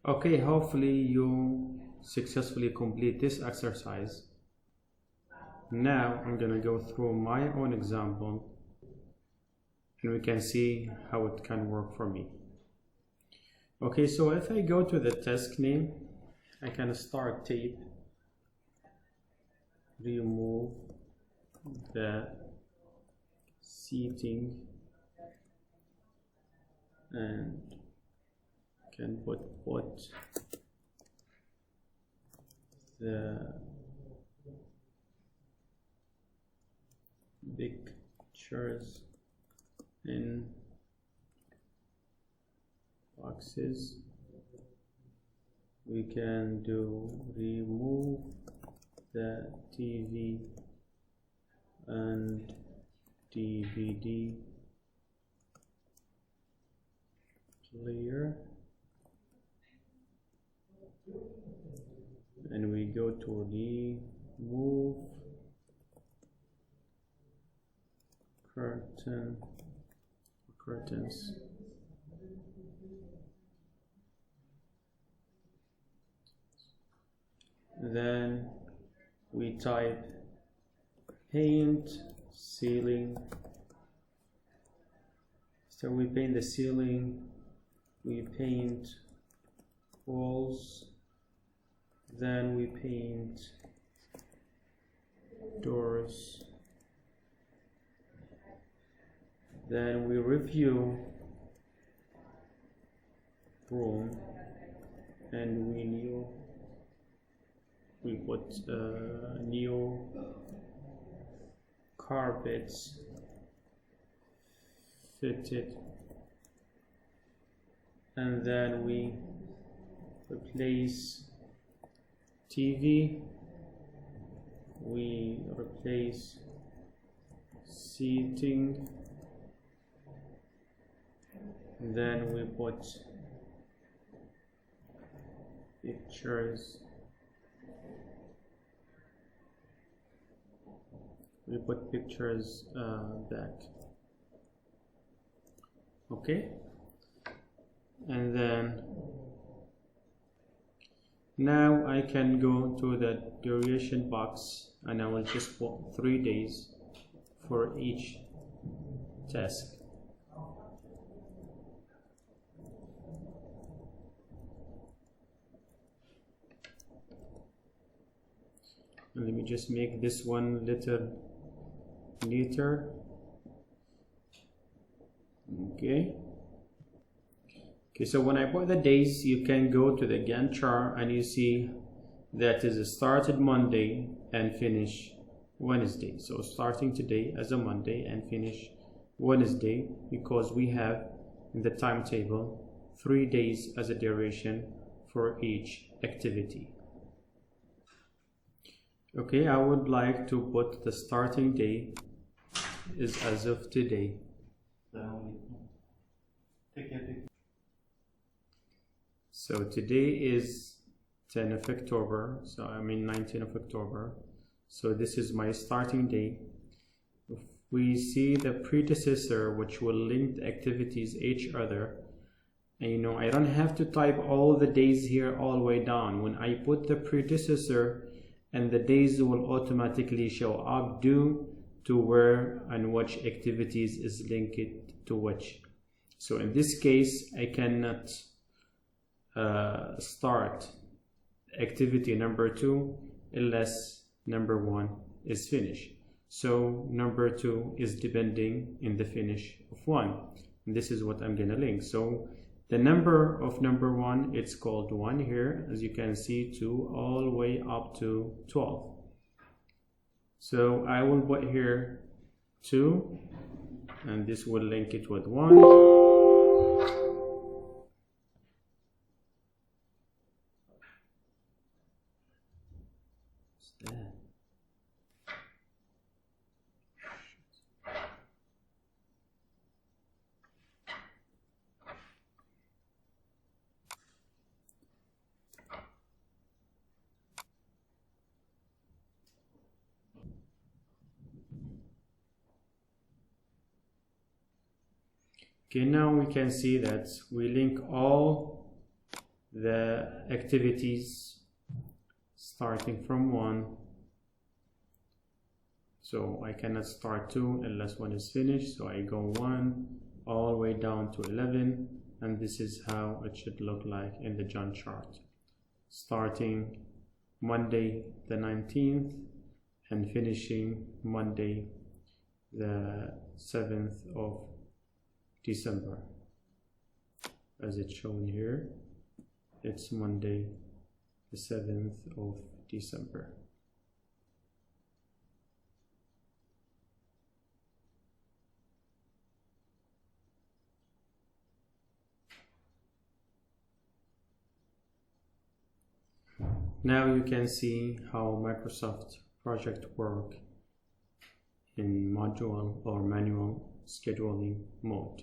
Okay, hopefully you successfully complete this exercise. Now I'm gonna go through my own example and we can see how it can work for me. Okay, so if I go to the task name, I can start tape, remove the seating, and can put the pictures in boxes. We can do remove the TV and DVD player, and we go to remove curtains. Then we type paint ceiling. So we paint the ceiling, we paint walls, then we paint doors, then we review room, and we put new carpets fitted, and then we replace TV, we replace seating, then we put pictures, back. Okay, and then now I can go to the duration box and I will just put 3 days for each task. And let me just make this one little neater. Okay, so when I put the days, you can go to the Gantt chart and you see that is started Monday and finish Wednesday. So starting today as a Monday and finish Wednesday, because we have in the timetable 3 days as a duration for each activity. Okay, I would like to put the starting day is as of today. So today is 10 of October, so I mean 19 of October. So this is my starting day. If we see the predecessor, which will link the activities each other, and I don't have to type all the days here all the way down. When I put the predecessor, and the days will automatically show up due to where and which activities is linked to which. So in this case, I cannot start activity number 2 unless number 1 is finished. So number 2 is depending in the finish of 1. And this is what I'm gonna link. So the number of number 1, it's called 1 here, as you can see, 2 all the way up to 12. So I will put here 2, and this will link it with 1. Okay, now we can see that we link all the activities starting from 1. So I cannot start 2 unless 1 is finished, so I go 1 all the way down to 11, and this is how it should look like in the Gantt chart, starting Monday the 19th and finishing Monday the 7th of December. As it's shown here, it's Monday the 7th of December. Now you can see how Microsoft project work in module or manual scheduling mode.